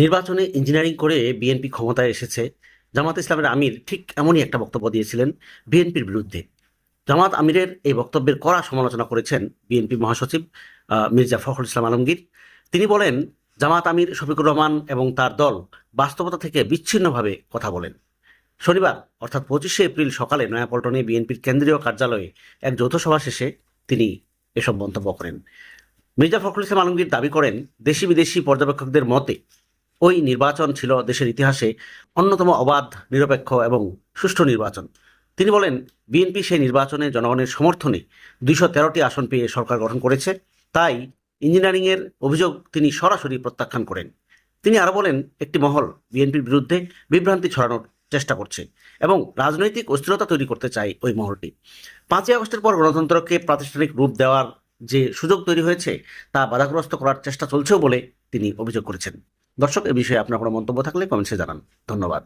নির্বাচনে ইঞ্জিনিয়ারিং করে বিএনপি ক্ষমতায় এসেছে। জামাত ইসলামের আমির ঠিক এমনই একটা বক্তব্য দিয়েছিলেন বিএনপির বিরুদ্ধে। জামাত আমিরের এই বক্তব্যের কড়া সমালোচনা করেছেন বিএনপি মহাসচিব মির্জা ফখরুল ইসলাম আলমগীর। তিনি বলেন, জামাত আমির শফিকুর রহমান এবং তার দল বাস্তবতা থেকে বিচ্ছিন্নভাবে কথা বলেন। শনিবার অর্থাৎ 25শে এপ্রিল সকালে নয়াপল্টনে বিএনপির কেন্দ্রীয় কার্যালয়ে এক যৌথ সভা শেষে তিনি এসব মন্তব্য করেন। মির্জা ফখরুল ইসলাম আলমগীর দাবি করেন, দেশি বিদেশি পর্যবেক্ষকদের মতে ওই নির্বাচন ছিল দেশের ইতিহাসে অন্যতম অবাধ, নিরপেক্ষ এবং সুষ্ঠু নির্বাচন। তিনি বলেন, বিএনপি সেই নির্বাচনে জনগণের সমর্থনে 213টি আসন পেয়ে সরকার গঠন করেছে। তাই ইঞ্জিনিয়ারিংয়ের অভিযোগ তিনি সরাসরি প্রত্যাখ্যান করেন। তিনি আরো বলেন, একটি মহল বিএনপির বিরুদ্ধে বিভ্রান্তি ছড়ানোর চেষ্টা করছে এবং রাজনৈতিক অস্থিরতা তৈরি করতে চায় ওই মহলটি। 5ই আগস্টের পর গণতন্ত্রকে প্রাতিষ্ঠানিক রূপ দেওয়ার যে সুযোগ তৈরি হয়েছে তা বাধাগ্রস্ত করার চেষ্টা চলছেও বলে তিনি অভিযোগ করেছেন। দর্শক, এ বিষয়ে আপনার কোনো মন্তব্য থাকলে কমেন্টসে জানান। ধন্যবাদ।